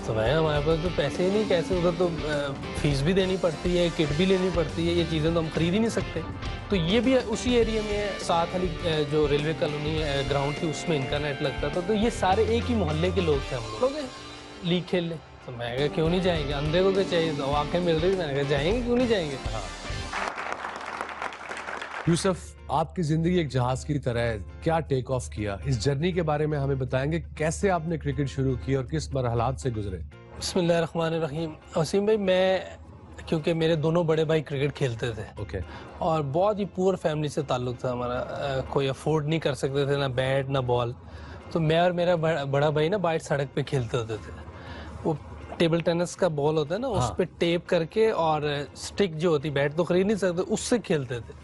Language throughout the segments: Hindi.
तो भाई हमारे पास तो पैसे ही नहीं, कैसे उधर तो फीस भी देनी पड़ती है, किट भी लेनी पड़ती है, ये चीज़ें तो हम खरीद ही नहीं सकते। तो ये भी उसी एरिया में है, साथ वाली जो रेलवे कॉलोनी ग्राउंड थी उसमें इनका नेट लगता था। तो ये सारे एक ही मोहल्ले के लोग थे। हम लोग लीग खेल ले, तो मैं कहा क्यों नहीं जाएंगे, अंधे को क्या चाहिए, तो आंखें मिल रही, मैंने कहा जाएंगे क्यों नहीं जाएंगे। हाँ। यूसुफ, आपकी जिंदगी एक जहाज की तरह है, क्या टेक ऑफ किया, इस जर्नी के बारे में हमें बताएंगे। कैसे आपने क्रिकेट शुरू की और किस मरहलात से गुजरे? बिस्मिल्लाहिर्रहमानिर्रहीम। वसीम भाई, मैं क्योंकि मेरे दोनों बड़े भाई क्रिकेट खेलते थे। ओके। और बहुत ही पुअर फैमिली से ताल्लुक था हमारा, कोई अफोर्ड नहीं कर सकते थे, ना बैट ना बॉल। तो मैं और मेरा बड़ा भाई ना बाहर सड़क पे खेलते होते थे। वो टेबल टेनिस का बॉल होता है ना, उस पे टेप करके और स्टिक जो होती, बैट तो खरीद नहीं सकते, उससे खेलते थे।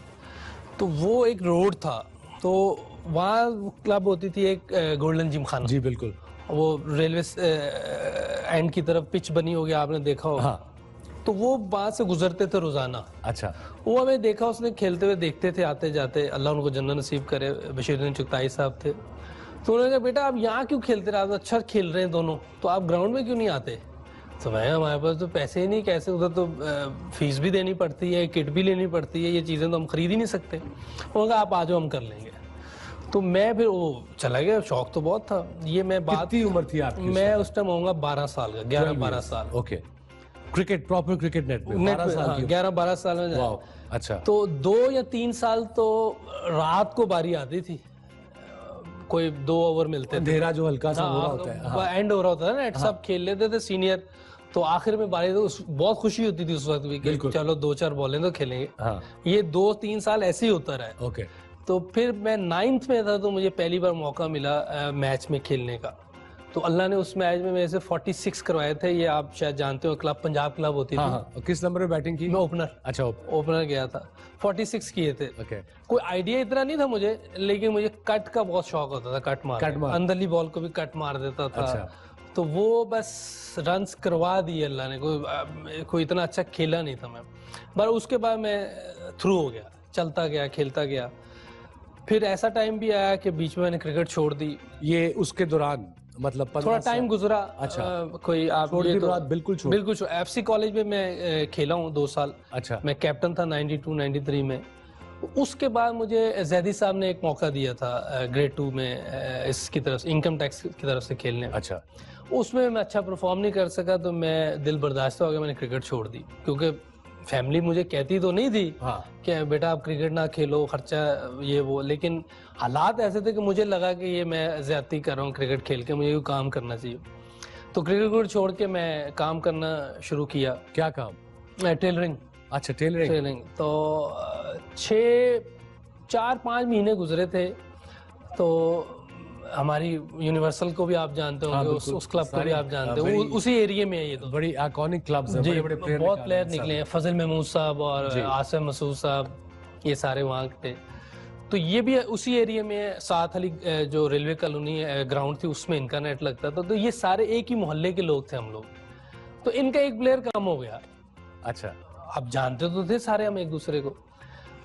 तो वो एक रोड था, तो वहाँ क्लब होती थी एक, गोल्डन जिम खाना। जी बिल्कुल। वो रेलवे एंड की तरफ पिच बनी होगी, आपने देखा होगा। हाँ। तो वो वहाँ से गुजरते थे रोजाना। अच्छा। वो हमें देखा, उसने खेलते हुए देखते थे आते जाते, अल्लाह उनको जन्नत नसीब करे, बशीरुद्दीन चुगताई साहब थे। तो उन्होंने कहा बेटा आप यहाँ क्यों खेलते रहे, अच्छा खेल रहे हैं दोनों, तो आप ग्राउंड में क्यों नहीं आते। तो मैं हमारे पास तो पैसे ही नहीं, कैसे उधर तो फीस भी देनी पड़ती है, किट भी लेनी पड़ती है, ये चीज़ें तो हम खरीद ही नहीं सकते। उन्होंने कहा आप आ जाओ हम कर लेंगे। तो मैं फिर वो चला गया, शौक तो बहुत था। ये मैं बात, कितनी उम्र थी आपकी? मैं उस टाइम होऊंगा 12 साल का, 11-12 साल। Okay. Cricket, proper cricket net में 12 साल की? 11-12 साल में। वाह, अच्छा। तो 2 या 3 साल तो रात को बारी आती थी, कोई 2 ओवर मिलते थे, अंधेरा जो हल्का सा हो रहा होता है। हाँ। एंड हो रहा होता है ना, सब खेल लेते थे सीनियर। तो आखिर में बारी, तो बहुत खुशी होती थी उस वक्त भी कि चलो 2-4 बॉलें तो खेलेंगे। हाँ। ये 2-3 साल ऐसे ही होता रहा। ओके। तो फिर मैं 9th में था, तो मुझे पहली बार मौका मिला मैच में खेलने का। तो अल्लाह ने उस मैच में मेरे से 46 करवाए थे। ये आप शायद जानते हो, क्लब पंजाब क्लब होती थी। हाँ। किस नंबर में बैटिंग की? मैं ओपनर। अच्छा, ओपनर गया था, 46 किए थे। ओके। कोई आइडिया इतना नहीं था मुझे, लेकिन मुझे कट का बहुत शौक होता था, कट मार अंदरली बॉल को भी कट मार देता था। अच्छा। तो वो बस रन्स करवा दिए अल्लाह ने, कोई इतना अच्छा खेला नहीं था मैं। पर उसके बाद मैं थ्रू हो गया, चलता गया, खेलता गया। फिर ऐसा टाइम भी आया कि बीच में मैंने क्रिकेट छोड़ दी। ये उसके दौरान मतलब थोड़ा टाइम गुजरा। अच्छा। कोई आप छोड़ दी तो बात, बिल्कुल छोड़। बिल्कुल छोड़। एफसी कॉलेज में मैं खेला हूँ 2 साल। अच्छा। मैं कैप्टन था 92-93 में। उसके बाद मुझे जैदी साहब ने एक मौका दिया था ग्रेड 2 में, इसकी तरफ से, इनकम टैक्स की तरफ से खेलने। अच्छा। उसमें मैं अच्छा परफॉर्म नहीं कर सका, तो मैं दिल बर्दाश्त हो गया, मैंने क्रिकेट छोड़ दी। क्योंकि फैमिली मुझे कहती तो नहीं थी कि बेटा आप क्रिकेट ना खेलो, खर्चा ये वो, लेकिन हालात ऐसे थे कि मुझे लगा कि ये मैं ज्यादती कर रहा हूँ क्रिकेट खेल के, मुझे काम करना चाहिए। तो क्रिकेट छोड़ के मैं काम करना शुरू किया। क्या काम? टेलरिंग। अच्छा, टेलरिंग। तो 4-5 महीने गुजरे थे। तो हमारी यूनिवर्सल को भी आप जानते होंगे, उस क्लब को भी आप जानते हो, उसी एरिया में है ये। तो बड़ी आइकॉनिक क्लब्स हैं, बड़े प्लेयर, बहुत प्लेयर निकले हैं, फजल महमूद साहब और आसिम मसूद साहब, ये सारे वहाँ थे। तो ये भी उसी एरिया में है, साथ वाली जो रेलवे कॉलोनी ग्राउंड थी उसमें इनका नेट लगता था। तो ये सारे एक ही मोहल्ले के लोग थे हम लोग। तो इनका एक प्लेयर कम हो गया। अच्छा। अब जानते तो थे सारे हम एक दूसरे को।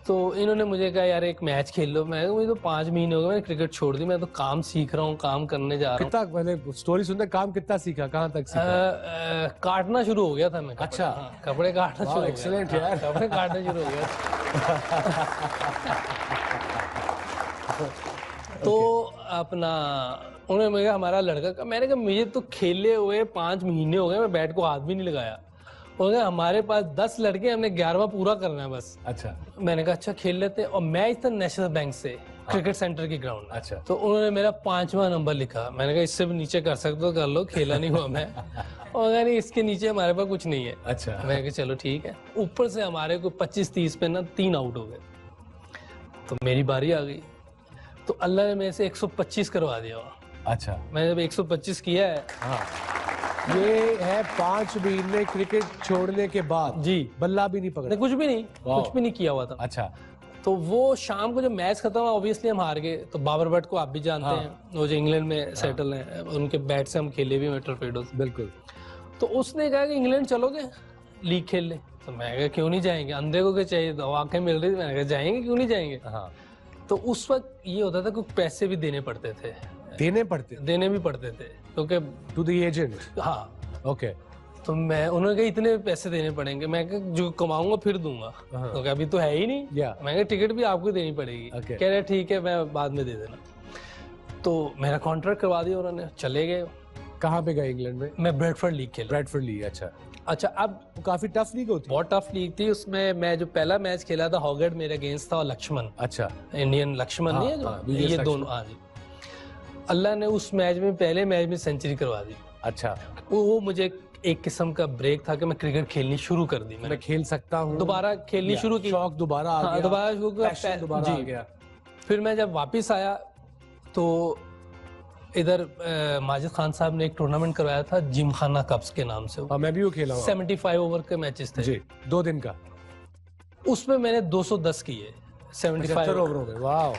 तो इन्होंने मुझे कहा यार एक मैच खेल लो। मैं मुझे तो 5 महीने हो गए, मैंने क्रिकेट छोड़ दी, मैं तो काम सीख रहा हूँ, काम करने जा रहा हूँ। कितना पहले स्टोरी सुनते, काम कितना सीखा, कहाँ तक सीखा? काटना शुरू हो गया था मैं। अच्छा। कपड़े काटना शुरू हो गया। एक्सीलेंट यार। कपड़े काटना शुरू हो गया। तो अपना उन्होंने मुझे कहा हमारा लड़का का, मैंने कहा मुझे तो खेले हुए 5 महीने हो गए, मैं बैट को हाथ भी नहीं लगाया। उन्होंने हमारे पास 10 लड़के, हमने 11वां पूरा करना है बस। अच्छा। मैंने कहा अच्छा खेल लेते हैं। और मैच था नेशनल बैंक से, क्रिकेट सेंटर की ग्राउंड। अच्छा। तो उन्होंने मेरा 5वां नंबर लिखा। मैंने कहा इससे भी नीचे कर सकते हो कर लो, खेला नहीं हुआ मैं। और नहीं, इसके नीचे हमारे पास कुछ नहीं है। अच्छा। मैंने कहा चलो ठीक है। ऊपर से हमारे को 25-30 पे ना 3 आउट हो गए। तो मेरी बारी आ गई, तो अल्लाह ने मेरे से 125 करवा दिया। अच्छा। मैंने जब 125 किया है। हाँ। ये है 5 महीने क्रिकेट छोड़ने के बाद? जी। बल्ला भी नहीं पकड़ा? कुछ भी नहीं, कुछ भी नहीं किया हुआ था। अच्छा। तो वो शाम को जब मैच खत्म हुआ, ऑब्वियसली हम हार गए। तो बाबर भट्ट को आप भी जानते हैं, वो जो इंग्लैंड में सेटल हैं, उनके बैट से हम खेले भी टॉर्पेडोज। बिल्कुल। तो उसने कहा कि इंग्लैंड चलोगे लीग खेल ले। तो मैं कहा क्यों नहीं जाएंगे, अंधे को क्या चाहिए, तो आंखें मिल रही थी, मैंने कहा जाएंगे क्यों नहीं जाएंगे। हाँ। तो उस वक्त ये होता था कि पैसे भी देने पड़ते थे। देने भी पड़ते थे क्योंकि टू द एजेंट। हाँ, ओके तो मैं उन्होंने कहा इतने पैसे देने पड़ेंगे, मैं कहा जो कमाऊंगा फिर दूंगा। हाँ। तो कहा अभी तो है ही नहीं। या मैं कहा टिकट भी आपको देनी पड़ेगी। Okay. कह रहे ठीक है मैं बाद में दे देना। तो मेरा कॉन्ट्रैक्ट करवा दिया उन्होंने, चले गए। कहाँ पे गए इंग्लैंड में? मैं ब्रेडफोर्ड लीग खेला। Bradford league. अच्छा, अच्छा, अब वो काफी टफ लीग होती है। बहुत टफ लीग थी। उसमें मैं जो पहला मैच खेला था हॉगर्ड मेरे अगेंस्ट था, और लक्ष्मण, अच्छा, इंडियन लक्ष्मण हाँ, नहीं है जो, हाँ, विजय ये लक्ष्मण। दोनों। हाँ जी, अल्लाह ने उस मैच में, पहले मैच में सेंचुरी करवा दी। अच्छा, वो मुझे एक किस्म का ब्रेक था कि मैं क्रिकेट खेलनी शुरू कर दी। मैं मैंने खेल सकता हूँ, दोबारा खेलनी शुरू की। शौक दोबारा आ हाँ, गया, दोबारा शुरू किया, पैशन दोबारा आ जी। गया। फिर मैं जब वापस आया तो इधर माजिद खान साहब ने एक टूर्नामेंट करवाया था जिमखाना कप्स के नाम से। हाँ, मैं भी वो खेला हूँ। 75 ओवर के मैचेस थे जी, 2 दिन का। उसमें मैंने 210 किए 75 ओवरों में। वाह,